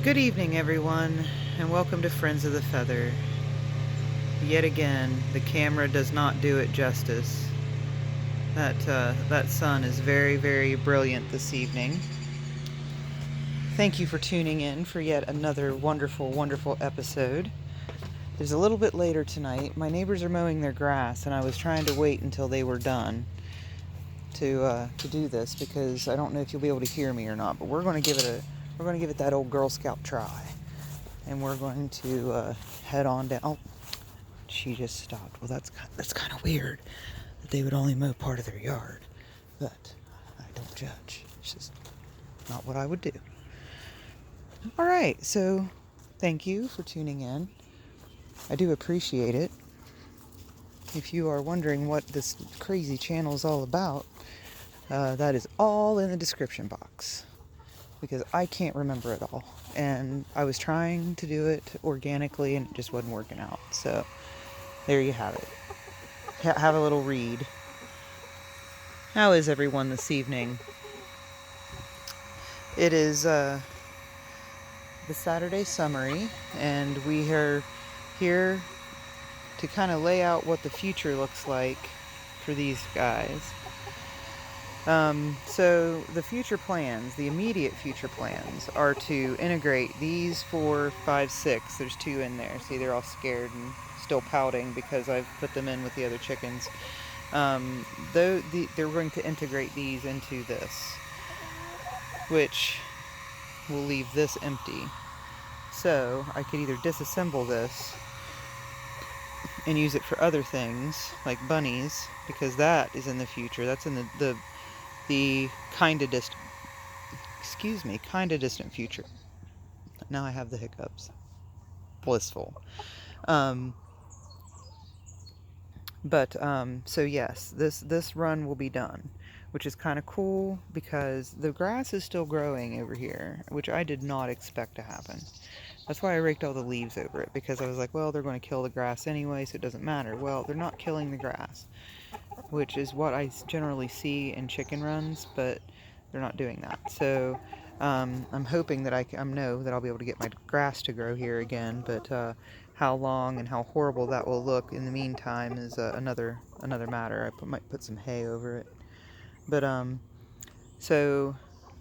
Good evening, everyone, and welcome to Friends of the Feather. Yet again, the camera does not do it justice. That sun is very, very brilliant this evening. Thank you for tuning in for yet another wonderful, wonderful episode. It is a little bit later tonight. My neighbors are mowing their grass, and I was trying to wait until they were done to do this because I don't know if you'll be able to hear me or not. But we're going to give it that old Girl Scout try. And we're going to head on down. Oh, she just stopped. Well, that's kind of weird that they would only mow part of their yard, but I don't judge. It's just not what I would do. All right, so thank you for tuning in. I do appreciate it. If you are wondering what this crazy channel is all about, that is all in the description box, because I can't remember it all. And I was trying to do it organically and it just wasn't working out. So there you have it. Have a little read. How is everyone this evening? It is the Saturday summary, and we are here to kind of lay out what the future looks like for these guys. So the future plans, the immediate future plans, are to integrate these 4, 5, 6. There's 2 in there. See, they're all scared and still pouting because I've put them in with the other chickens. They're going to integrate these into this, which will leave this empty. So I could either disassemble this and use it for other things, like bunnies, because that is in the future. That's in the kind of distant future. Now I have the hiccups. Blissful. So yes, this run will be done, which is kind of cool because the grass is still growing over here, which I did not expect to happen. That's why I raked all the leaves over it, because I was like, well, they're going to kill the grass anyway, so it doesn't matter. Well, they're not killing the grass, which is what I generally see in chicken runs, but they're not doing that. So I'm hoping that I know that I'll be able to get my grass to grow here again, but how long and how horrible that will look in the meantime is another matter. I might put some hay over it. But so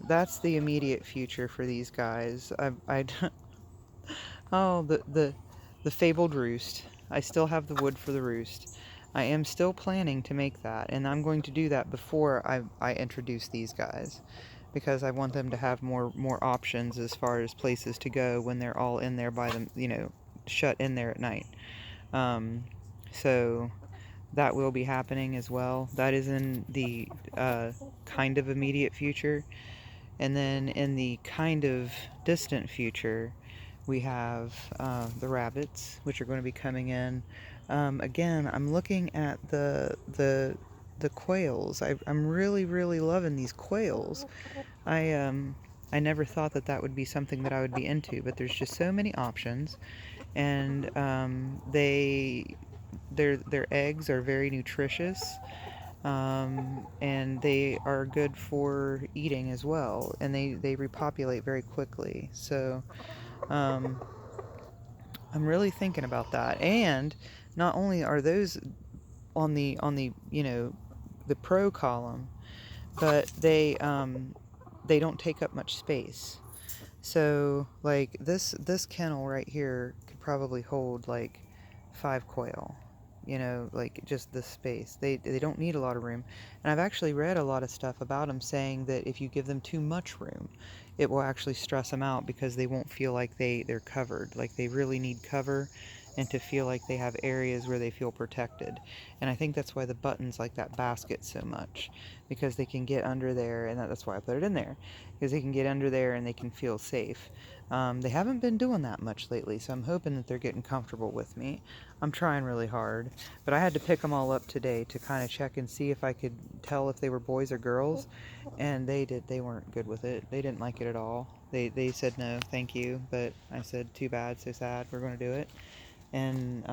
that's the immediate future for these guys. Oh, the fabled roost. I still have the wood for the roost. I am still planning to make that, and I'm going to do that before I introduce these guys, because I want them to have more options as far as places to go when they're all in there by them, shut in there at night. So that will be happening as well. That is in the kind of immediate future. And then in the kind of distant future, we have the rabbits, which are going to be coming in. Again, I'm looking at the quails. I'm really, really loving these quails. I never thought that would be something that I would be into, but there's just so many options, and their eggs are very nutritious, and they are good for eating as well, and they repopulate very quickly. So I'm really thinking about that. And not only are those on the the pro column, but they don't take up much space. So like this kennel right here could probably hold like 5 quail. Like just this space. They don't need a lot of room. And I've actually read a lot of stuff about them saying that if you give them too much room, it will actually stress them out because they won't feel like they're covered. Like they really need cover and to feel like they have areas where they feel protected. And I think that's why the buttons like that basket so much, because they can get under there, and that's why I put it in there, because they can get under there and they can feel safe. They haven't been doing that much lately, so I'm hoping that they're getting comfortable with me. I'm trying really hard, but I had to pick them all up today to kind of check and see if I could tell if they were boys or girls, and they weren't good with it. They didn't like it at all. They said no, thank you, but I said too bad, so sad, we're going to do it. And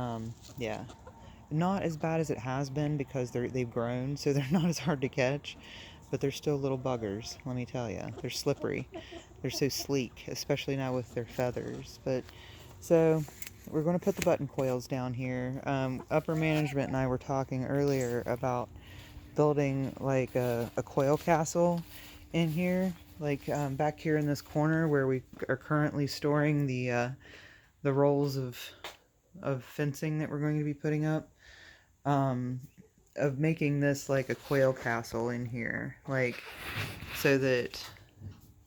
yeah, not as bad as it has been because they've grown, so they're not as hard to catch, but they're still little buggers, let me tell you. They're slippery. they're so sleek, especially now with their feathers. But so we're going to put the button quails down here. Upper management and I were talking earlier about building like a quail castle in here, like back here in this corner where we are currently storing the rolls of fencing that we're going to be putting up. Of making this like a quail castle in here, like so that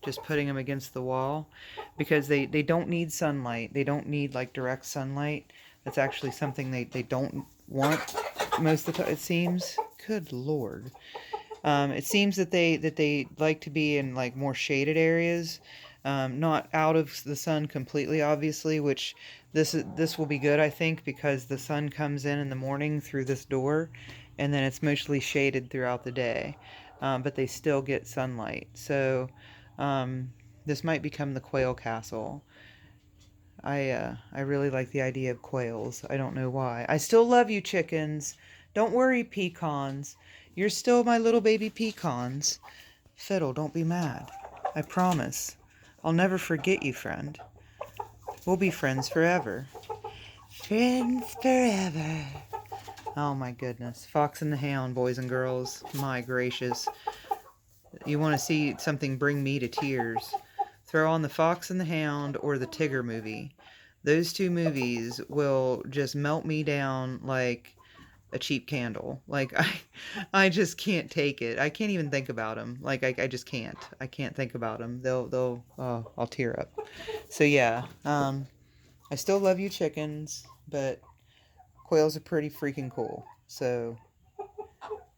just putting them against the wall, because they don't need sunlight. They don't need like direct sunlight. That's actually something they don't want most of the time, it seems. Good Lord. It seems that they like to be in like more shaded areas, not out of the sun completely, obviously. Which this will be good, I think, because the sun comes in the morning through this door, and then it's mostly shaded throughout the day, but they still get sunlight. So this might become the quail castle. I really like the idea of quails. I don't know why. I still love you, chickens. Don't worry, pecans. You're still my little baby pecans. Fiddle, don't be mad. I promise. I'll never forget you, friend. We'll be friends forever. Friends forever. Oh my goodness. Fox and the Hound, boys and girls. My gracious. You want to see something bring me to tears? Throw on the Fox and the Hound or the Tigger movie. Those two movies will just melt me down like a cheap candle. Like I just can't take it. I can't even think about them. Like I just can't. I can't think about them. I'll tear up. So yeah, I still love you, chickens, but quails are pretty freaking cool. So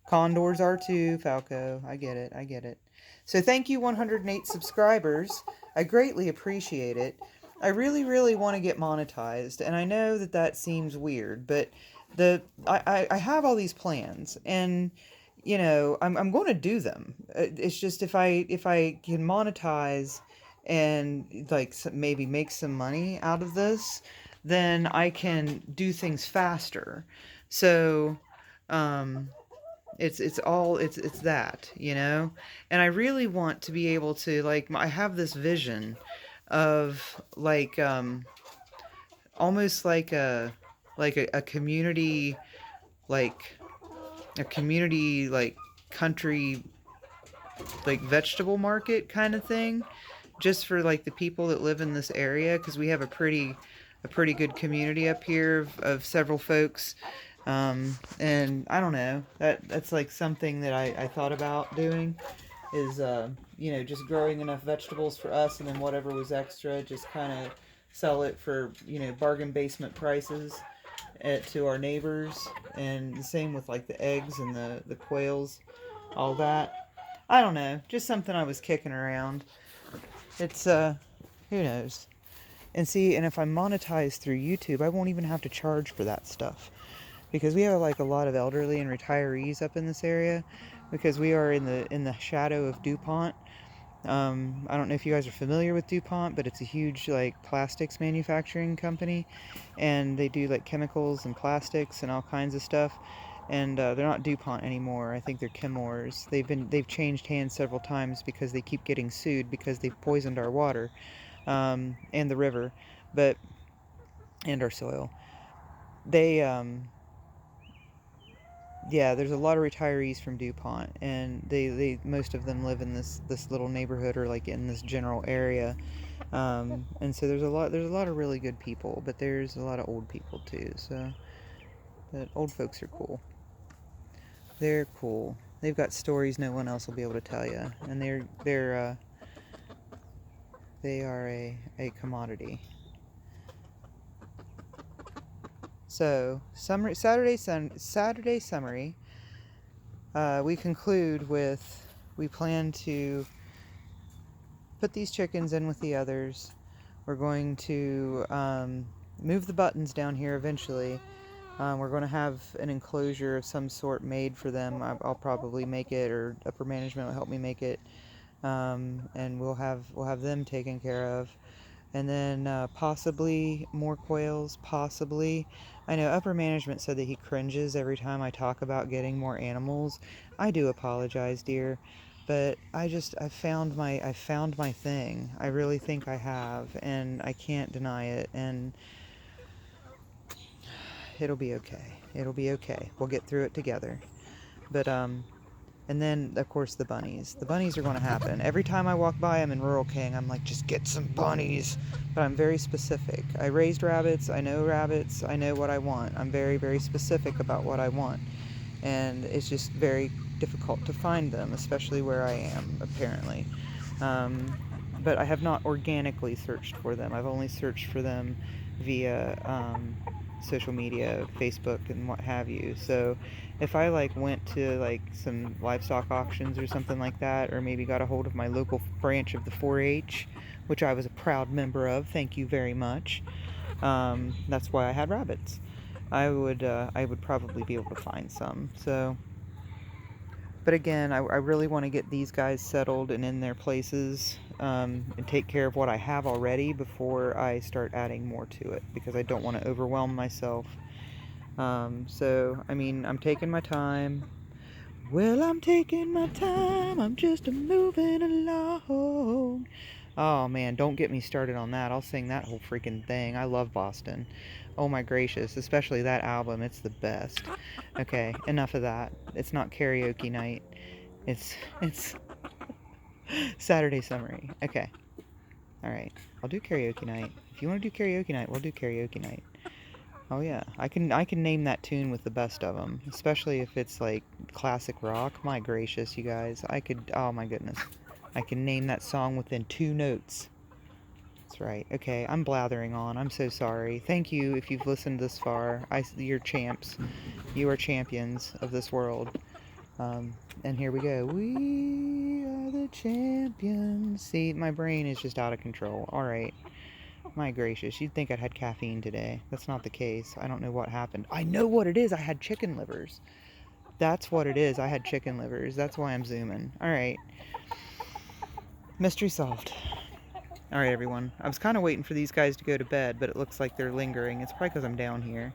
condors are too, Falco. I get it. I get it. So thank you, 108 subscribers. I greatly appreciate it. I really, really want to get monetized, and I know that seems weird, but I have all these plans, and you know I'm going to do them. It's just if I can monetize and like maybe make some money out of this, then I can do things faster. So it's that, you know. And I really want to be able to, like, I have this vision of like almost like a community, like a community like country like vegetable market kind of thing, just for like the people that live in this area, because we have a pretty good community up here of several folks. And I don't know, that's like something that I thought about doing is you know, just growing enough vegetables for us, and then whatever was extra just kind of sell it for, you know, bargain basement prices to our neighbors. And the same with like the eggs and the quails, all that. I don't know, just something I was kicking around. It's who knows. And see, and if I monetize through YouTube, I won't even have to charge for that stuff, because we have like a lot of elderly and retirees up in this area, because we are in the shadow of DuPont. I don't know if you guys are familiar with DuPont, but it's a huge like plastics manufacturing company, and they do like chemicals and plastics and all kinds of stuff. And they're not DuPont anymore. I think they're Chemours. They've changed hands several times because they keep getting sued because they've poisoned our water, and the river, but and our soil. They yeah, there's a lot of retirees from DuPont, and they most of them live in this little neighborhood, or like in this general area. And so there's a lot of really good people, but there's a lot of old people too. So, but old folks are cool. They're cool. They've got stories no one else will be able to tell you, and they are a commodity. So Saturday summary. We conclude with, we plan to put these chickens in with the others. We're going to move the buttons down here eventually. We're going to have an enclosure of some sort made for them. I'll probably make it, or upper management will help me make it, and we'll have them taken care of. And then possibly more quails, possibly. I know upper management said that he cringes every time I talk about getting more animals. I do apologize, dear. But I found my thing. I really think I have, and I can't deny it, and it'll be okay. It'll be okay. We'll get through it together. But and then of course the bunnies. The bunnies are going to happen. Every time I walk by them in Rural King, I'm like, just get some bunnies. But I'm very specific. I raised rabbits. I know rabbits. I know what I want. I'm very, very specific about what I want. And it's just very difficult to find them, especially where I am, apparently. But I have not organically searched for them. I've only searched for them via social media, Facebook, and what have you. So if I like went to like some livestock auctions or something like that, or maybe got a hold of my local branch of the 4-H, which I was a proud member of, thank you very much. That's why I had rabbits. I would probably be able to find some. So, but again, I really want to get these guys settled and in their places, and take care of what I have already before I start adding more to it, because I don't want to overwhelm myself. So, I mean, I'm taking my time. Well, I'm taking my time. I'm just moving along. Oh man, don't get me started on that. I'll sing that whole freaking thing. I love Boston. Oh my gracious, especially that album. It's the best. Okay, enough of that. It's not karaoke night. It's Saturday summary. Okay. All right. I'll do karaoke night. If you want to do karaoke night, we'll do karaoke night. Oh yeah, I can name that tune with the best of them, especially if it's like classic rock. My gracious, you guys, oh my goodness, I can name that song within 2 notes. That's right. Okay, I'm blathering on. I'm so sorry. Thank you if you've listened this far. You're champs. You are champions of this world. And here we go. We are the champions. See, my brain is just out of control. All right. My gracious, you'd think I'd had caffeine today. That's not the case. I don't know what happened. I know what it is. I had chicken livers. That's what it is. I had chicken livers. That's why I'm zooming. Alright. Mystery solved. Alright, everyone. I was kind of waiting for these guys to go to bed, but it looks like they're lingering. It's probably because I'm down here.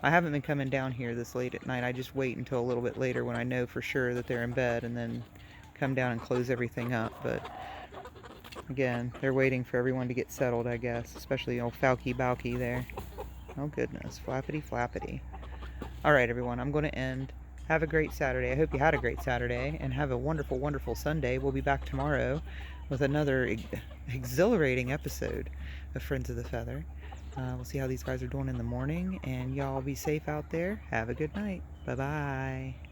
I haven't been coming down here this late at night. I just wait until a little bit later when I know for sure that they're in bed, and then come down and close everything up. But again, they're waiting for everyone to get settled, I guess. Especially old Falky Balky there. Oh goodness, flappity flappity. Alright everyone, I'm going to end. Have a great Saturday. I hope you had a great Saturday, and have a wonderful, wonderful Sunday. We'll be back tomorrow with another exhilarating episode of Friends of the Feather. We'll see how these guys are doing in the morning, and y'all be safe out there. Have a good night. Bye-bye.